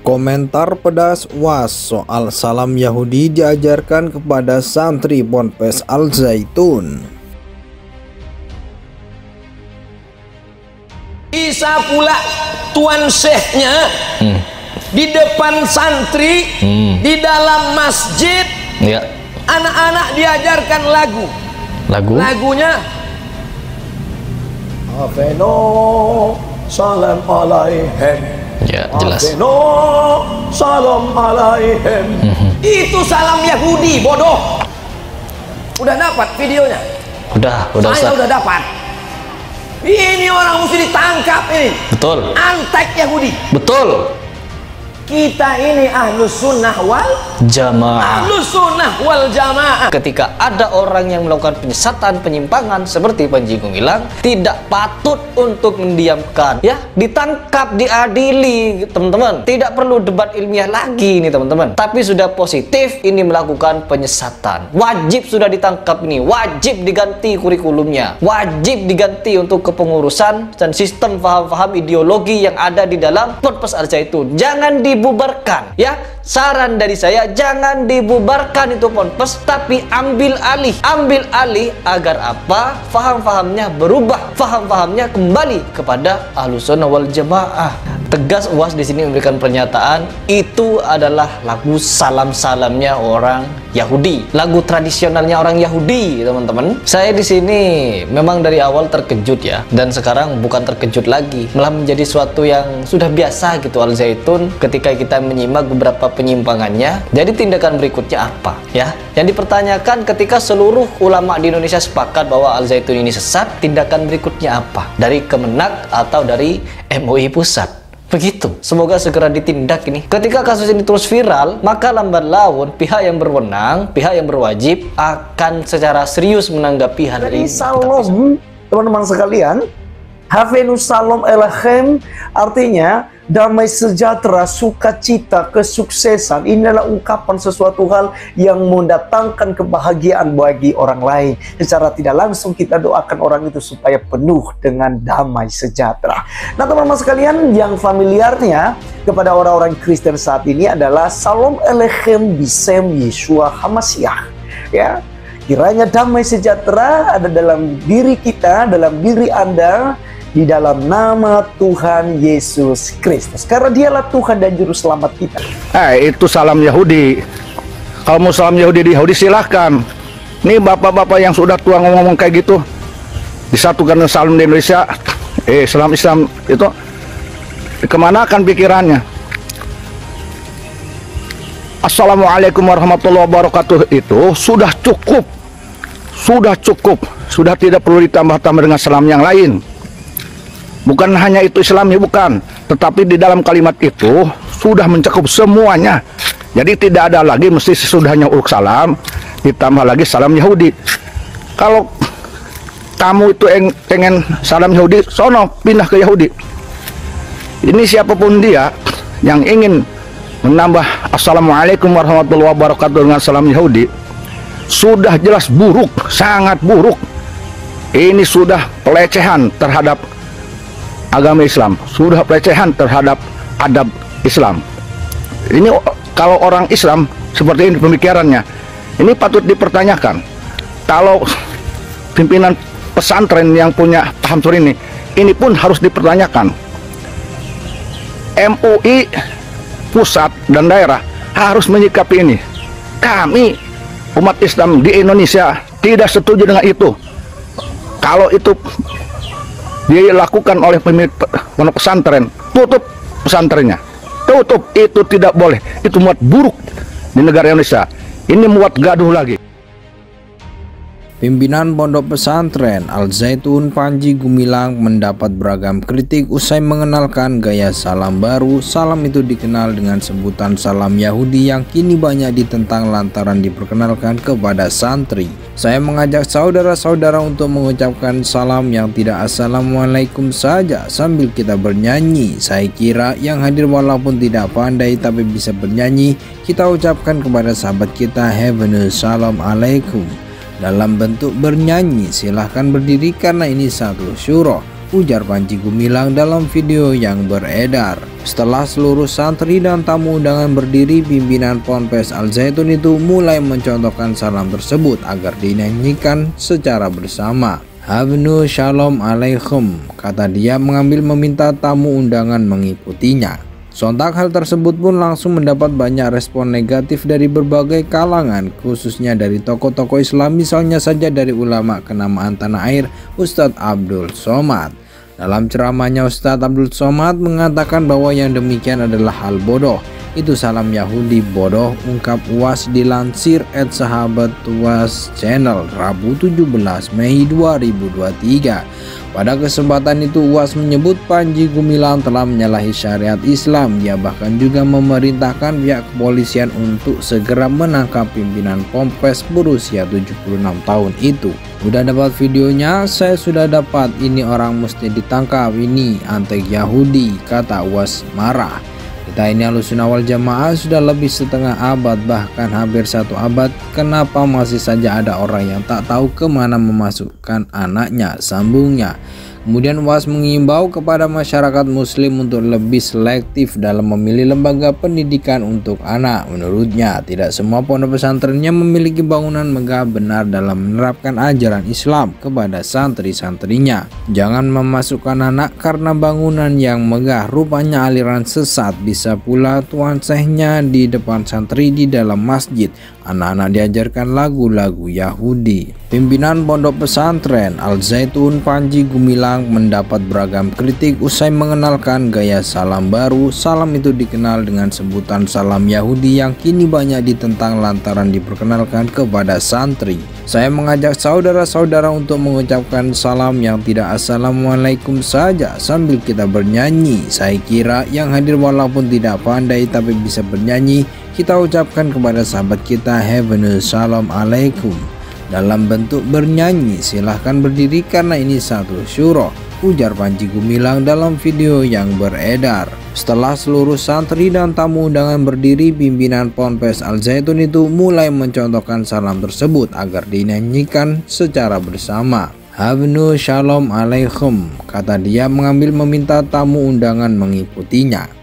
Komentar pedas UAS soal salam Yahudi diajarkan kepada santri Ponpes Al Zaitun. Bisa pula tuan syekhnya di depan santri di dalam masjid, ya. Anak-anak diajarkan lagunya Aveno salam alaihim, ya jelas. Aveno salam alaihim. Itu salam Yahudi, bodoh. Udah dapat videonya? Saya Saya udah dapat. Ini orang mesti ditangkap ini. Betul. Antek Yahudi. Betul. Kita ini ahlus sunnah wal Jamaah. ahlus sunnah wal jamaah. Ketika ada orang yang melakukan penyesatan, penyimpangan seperti Panji Gumilang, tidak patut untuk mendiamkan, ya, ditangkap, diadili, teman-teman. Tidak perlu debat ilmiah lagi ini, teman-teman. Tapi sudah positif ini melakukan penyesatan, wajib sudah ditangkap ini, wajib diganti kurikulumnya, wajib diganti untuk kepengurusan dan sistem paham-paham ideologi yang ada di dalam Ponpes Al Zaitun. Jangan dibubarkan, ya. Saran dari saya, jangan dibubarkan itu ponpes, tapi ambil alih agar apa? Faham-fahamnya berubah, faham-fahamnya kembali kepada Ahlussunnah wal Jamaah. Tegas UAS di sini memberikan pernyataan itu adalah lagu salam-salamnya orang Yahudi, lagu tradisionalnya orang Yahudi, teman-teman. Saya di sini memang dari awal terkejut, ya, dan sekarang bukan terkejut lagi, malah menjadi suatu yang sudah biasa gitu Al Zaitun ketika kita menyimak beberapa penyimpangannya. Jadi tindakan berikutnya apa, ya? Yang dipertanyakan ketika seluruh ulama di Indonesia sepakat bahwa Al Zaitun ini sesat, tindakan berikutnya apa? Dari Kemenak atau dari MUI Pusat? Begitu. Semoga segera ditindak ini. Ketika kasus ini terus viral, maka lambat laun pihak yang berwenang, pihak yang berwajib akan secara serius menanggapi hal ini. Salam, teman-teman sekalian. Havenu salam elachem, artinya damai sejahtera, sukacita, kesuksesan. Ini adalah ungkapan sesuatu hal yang mendatangkan kebahagiaan bagi orang lain. Secara tidak langsung kita doakan orang itu supaya penuh dengan damai sejahtera. Nah, teman-teman sekalian, yang familiarnya kepada orang-orang Kristen saat ini adalah Salam Elechem Bisem Yeshua Hamasiah. Ya, kiranya damai sejahtera ada dalam diri kita, dalam diri Anda, di dalam nama Tuhan Yesus Kristus. Karena dialah Tuhan dan Juru Selamat kita. Itu salam Yahudi. Kalau mau salam Yahudi silahkan. Nih bapak-bapak yang sudah tua ngomong kayak gitu, disatukan dengan salam di Indonesia. Salam Islam itu kemana kan pikirannya? Assalamualaikum warahmatullahi wabarakatuh itu sudah cukup. Sudah tidak perlu ditambah-tambah dengan salam yang lain. Bukan hanya itu Islamnya, bukan, tetapi di dalam kalimat itu sudah mencakup semuanya. Jadi tidak ada lagi mesti sesudahnya uluk salam ditambah lagi salam Yahudi. Kalau kamu itu pengen salam Yahudi, sono pindah ke Yahudi. Ini siapapun dia yang ingin menambah Assalamualaikum warahmatullahi wabarakatuh dengan salam Yahudi, sudah jelas buruk, sangat buruk. Ini sudah pelecehan terhadap agama Islam, sudah pelecehan terhadap adab Islam. Ini kalau orang Islam seperti ini pemikirannya, ini patut dipertanyakan. Kalau pimpinan pesantren yang punya paham seperti ini pun harus dipertanyakan. MUI pusat dan daerah harus menyikapi ini. Kami umat Islam di Indonesia tidak setuju dengan itu. Kalau itu dilakukan oleh pemilik pondok pesantren, tutup pesantrennya, tutup. Itu tidak boleh, itu muat buruk di negara Indonesia. Ini muat gaduh lagi. Pimpinan Pondok Pesantren Al Zaitun Panji Gumilang mendapat beragam kritik usai mengenalkan gaya salam baru. Salam itu dikenal dengan sebutan salam Yahudi yang kini banyak ditentang lantaran diperkenalkan kepada santri. Saya mengajak saudara-saudara untuk mengucapkan salam yang tidak assalamualaikum saja sambil kita bernyanyi. Saya kira yang hadir walaupun tidak pandai tapi bisa bernyanyi, kita ucapkan kepada sahabat kita Heavenly Salam Alaikum dalam bentuk bernyanyi. Silahkan berdiri karena ini satu syuro. ujar Panji Gumilang dalam video yang beredar. Setelah seluruh santri dan tamu undangan berdiri, pimpinan Ponpes Al Zaitun itu mulai mencontohkan salam tersebut agar dinyanyikan secara bersama. Habnu Shalom Alaikum, kata dia mengambil meminta tamu undangan mengikutinya. Sontak hal tersebut pun langsung mendapat banyak respon negatif dari berbagai kalangan, khususnya dari tokoh-tokoh Islam, misalnya saja dari ulama kenamaan tanah air Ustadz Abdul Somad. Dalam ceramahnya, Ustadz Abdul Somad mengatakan bahwa yang demikian adalah hal bodoh. Itu salam Yahudi bodoh, ungkap UAS dilansir @sahabat UAS Channel Rabu 17 Mei 2023. Pada kesempatan itu UAS menyebut Panji Gumilang telah menyalahi syariat Islam. Ia bahkan juga memerintahkan pihak kepolisian untuk segera menangkap pimpinan Ponpes berusia 76 tahun itu. Udah dapat videonya? Saya sudah dapat. Ini orang mesti ditangkap, ini antek Yahudi, kata UAS marah. Kita ini Ahlussunnah wal Jamaah sudah lebih setengah abad, bahkan hampir 1 abad. Kenapa masih saja ada orang yang tak tahu kemana memasukkan anaknya, sambungnya. Kemudian UAS mengimbau kepada masyarakat muslim untuk lebih selektif dalam memilih lembaga pendidikan untuk anak. Menurutnya, tidak semua pondok pesantrennya memiliki bangunan megah benar dalam menerapkan ajaran Islam kepada santri-santrinya. Jangan memasukkan anak karena bangunan yang megah, rupanya aliran sesat. Bisa pula tuan syekhnya di depan santri di dalam masjid. Anak-anak diajarkan lagu-lagu Yahudi. Pimpinan pondok pesantren Al Zaitun Panji Gumilang mendapat beragam kritik usai mengenalkan gaya salam baru. Salam itu dikenal dengan sebutan salam Yahudi yang kini banyak ditentang lantaran diperkenalkan kepada santri. Saya mengajak saudara-saudara untuk mengucapkan salam yang tidak assalamualaikum saja sambil kita bernyanyi. Saya kira yang hadir walaupun tidak pandai tapi bisa bernyanyi, kita ucapkan kepada sahabat kita Habnu Shalom Alaikum dalam bentuk bernyanyi. Silahkan berdiri karena ini satu syuro, ujar Panji Gumilang dalam video yang beredar. Setelah seluruh santri dan tamu undangan berdiri, pimpinan Ponpes Al Zaitun itu mulai mencontohkan salam tersebut agar dinyanyikan secara bersama. Habnu Shalom Alaikum, kata dia mengambil meminta tamu undangan mengikutinya.